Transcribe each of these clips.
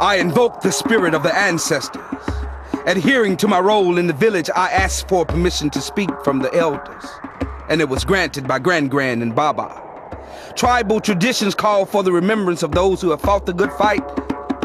I invoked the spirit of the ancestors. Adhering to my role in the village, I asked for permission to speak from the elders, and it was granted by Gran and Baba. Tribal traditions call for the remembrance of those who have fought the good fight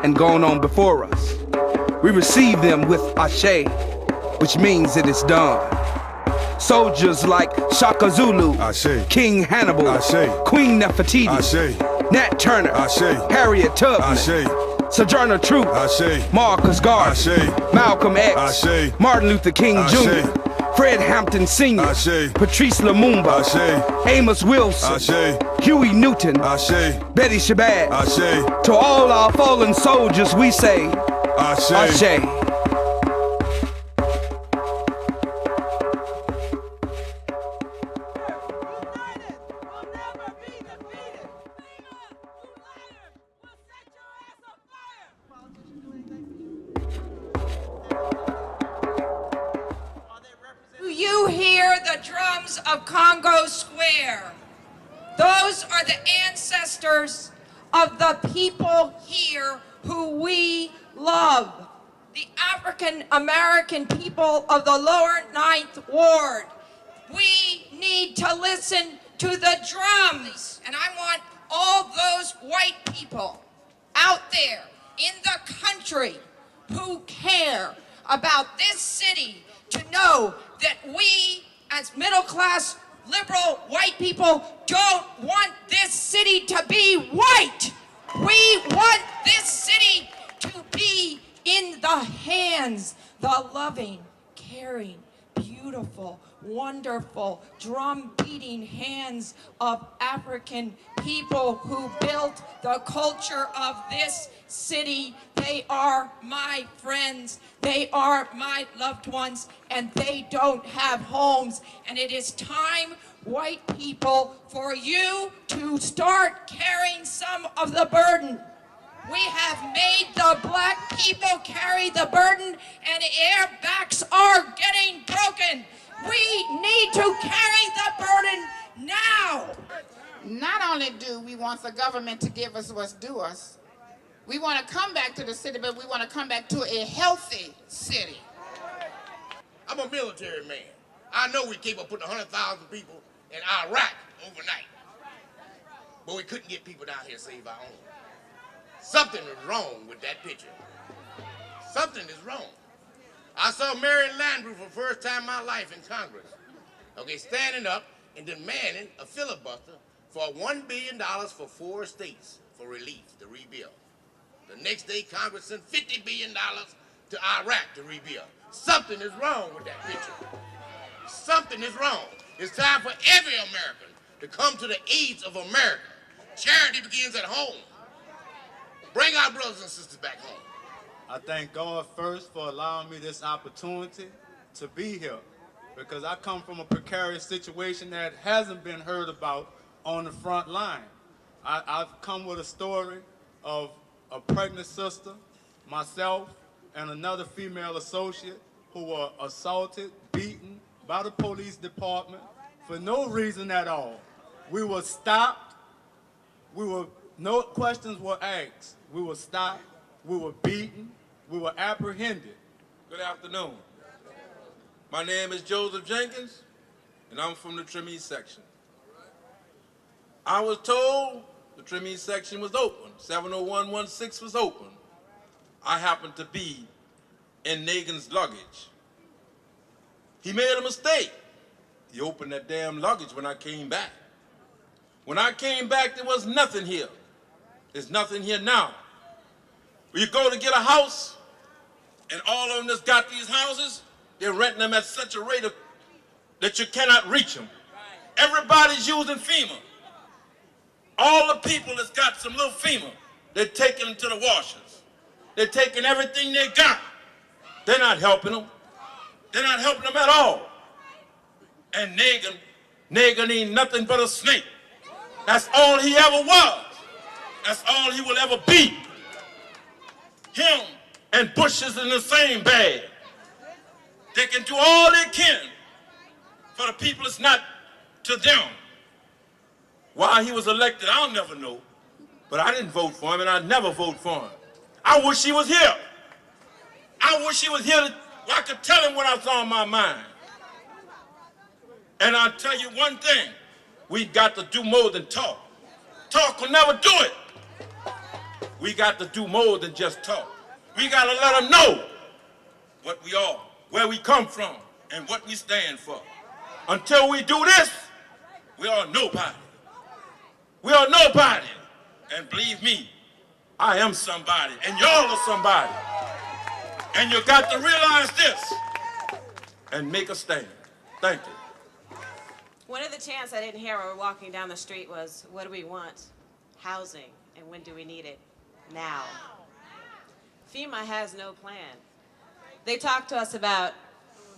and gone on before us. We receive them with Ashe, which means it is done. Soldiers like Shaka Zulu, Ashe. King Hannibal, Ashe. Queen Nefertiti, Ashe. Nat Turner, Ashe. Harriet Tubman, Ashe. Sojourner Truth, Ashe. Marcus Garvey, Ashe. Malcolm X, Ashe. Martin Luther King Ashe. Jr., Fred Hampton Sr., Ashe. Patrice Lumumba, Ashe. Amos Wilson, Ashe. Huey Newton, Ashe. Betty Shabazz. Ashe. To all our fallen soldiers we say, Ashe. Ashe. You hear the drums of Congo Square. Those are the ancestors of the people here who we love. The African American people of the lower 9th Ward. We need to listen to the drums. And I want all those white people out there in the country who care about this city to know that we, as middle-class, liberal white people, don't want this city to be white. We want this city to be in the hands, the loving, caring, beautiful, wonderful, drum-beating hands of African people who built the culture of this city. They are my friends, they are my loved ones, and they don't have homes. And it is time, white people, for you to start carrying some of the burden. We have made the black people carry the burden, and their backs are getting broken. We need to carry the burden now. Not only do we want the government to give us what's due us, we want to come back to the city, but we want to come back to a healthy city. I'm a military man. I know we capable of putting 100,000 people in Iraq overnight. But we couldn't get people down here to save our own. Something is wrong with that picture. Something is wrong. I saw Mary Landrieu for the first time in my life in Congress, okay, standing up and demanding a filibuster for $1 billion for 4 states for relief, to rebuild. The next day, Congress sent $50 billion to Iraq to rebuild. Something is wrong with that picture. Something is wrong. It's time for every American to come to the aid of America. Charity begins at home. Bring our brothers and sisters back home. I thank God first for allowing me this opportunity to be here, because I come from a precarious situation that hasn't been heard about on the front line. I've come with a story of a pregnant sister, myself, and another female associate who were assaulted, beaten by the police department for no reason at all. We were stopped. No questions were asked. We were stopped. We were beaten. We were apprehended. Good afternoon. My name is Joseph Jenkins, and I'm from the Trim East section. I was told the Trim East section was open. 70116 was open. I happened to be in Nagin's luggage. He made a mistake. He opened that damn luggage when I came back. When I came back, there was nothing here. There's nothing here now. You go to get a house, and all of them that's got these houses, they're renting them at such a rate that you cannot reach them. Everybody's using FEMA. All the people that's got some little FEMA, they're taking them to the washers. They're taking everything they got. They're not helping them. They're not helping them at all. And Nagin ain't nothing but a snake. That's all he ever was. That's all he will ever be. Him and Bush is in the same bag. They can do all they can for the people. It's not to them. Why he was elected, I'll never know. But I didn't vote for him, and I'd never vote for him. I wish he was here. I wish he was here I could tell him what I was on my mind. And I'll tell you one thing, we've got to do more than talk. Talk will never do it. We got to do more than just talk. We got to let them know what we are, where we come from, and what we stand for. Until we do this, we are nobody. We are nobody. And believe me, I am somebody, and y'all are somebody. And you got to realize this and make a stand. Thank you. One of the chants I didn't hear while we were walking down the street was, what do we want? Housing. And when do we need it? Now. FEMA has no plan. They talked to us about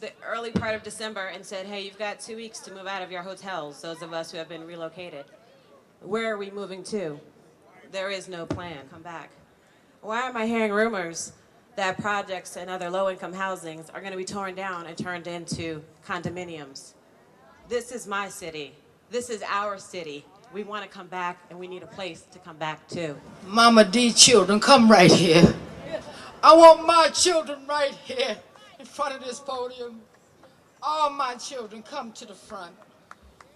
the early part of December and said, hey, you've got 2 weeks to move out of your hotels, those of us who have been relocated. Where are we moving to? There is no plan. Come back. Why am I hearing rumors that projects and other low-income housings are going to be torn down and turned into condominiums? This is my city. This is our city. We want to come back, and we need a place to come back to. Mama D children, come right here. I want my children right here in front of this podium. All my children, come to the front.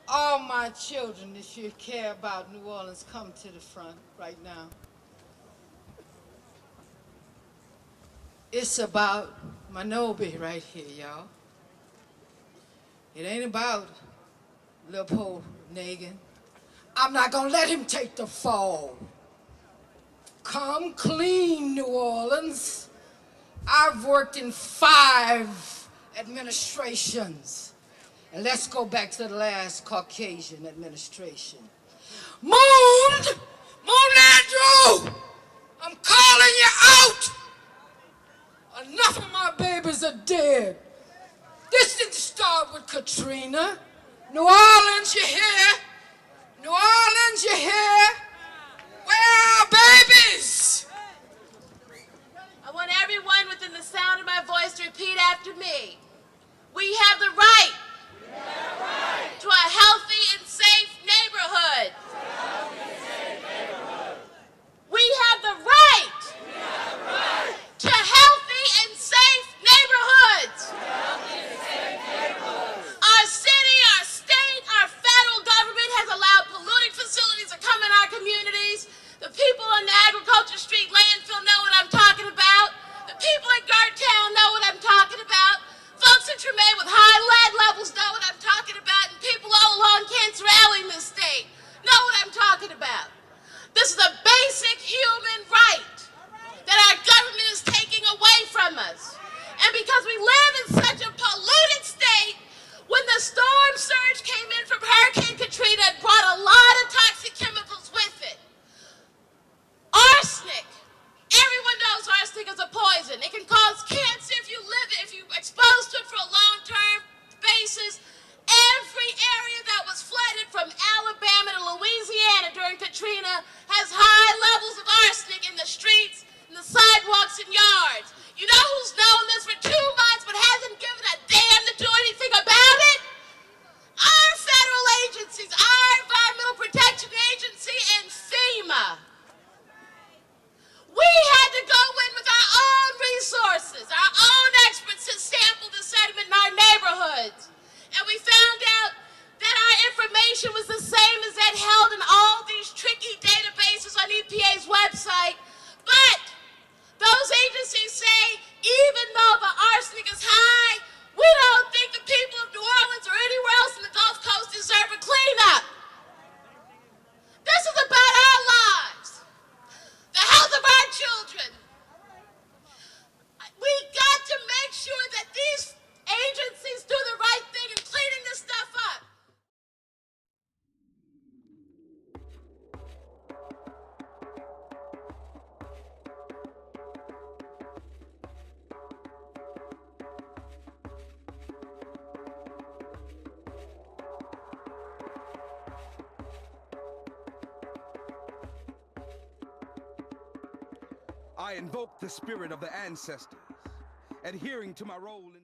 All my children, if you care about New Orleans, come to the front right now. It's about Manobi right here, y'all. It ain't about Leopold Nagin. I'm not gonna let him take the fall. Come clean, New Orleans. I've worked in 5 administrations. And let's go back to the last Caucasian administration. Moon Andrew, I'm calling you out. Enough of my babies are dead. This didn't start with Katrina. New Orleans, you hear? New Orleans, you hear? Where are our babies? I want everyone within the sound of my voice to repeat after me. We have the right to a healthy and safe neighborhood. We have the right to healthy and safe neighborhoods. Our city, our state, our federal government has allowed polluting facilities to come in our communities. The people on the Agriculture Street landfill know what I'm talking about. The people in Gertown know what I'm talking about. Folks in Tremaine with high lead levels know what I'm talking about. And people all along Cancer Alley in this state know what I'm talking about. This is a basic human right that our government is taking away from us. And because we live in such a polluted state, when the storm surge came in from Hurricane Katrina, it brought a lot of toxic chemicals with it. Arsenic. Everyone knows arsenic is a poison. It can cause cancer if you exposed to it for a long-term basis. Every area that was flooded from Alabama to Louisiana during Katrina has high levels of arsenic in the streets, in the sidewalks and yards. You know who's known this for 2 months but hasn't given a damn to do anything about it? Our federal agencies, our Environmental Protection Agency and FEMA. We had to go in with our own resources, our own experts to sample the sediment in our neighborhoods. And we found out that our information was the same as that held in all these tricky databases on EPA's website. But those agencies say even though the arsenic is high, we don't think the people of New Orleans or anywhere else in the Gulf Coast deserve a cleanup. This is about our lives, the health of our children. We got to make sure that these agencies do the right thing in cleaning this stuff up. I invoke the spirit of the ancestors, adhering to my role in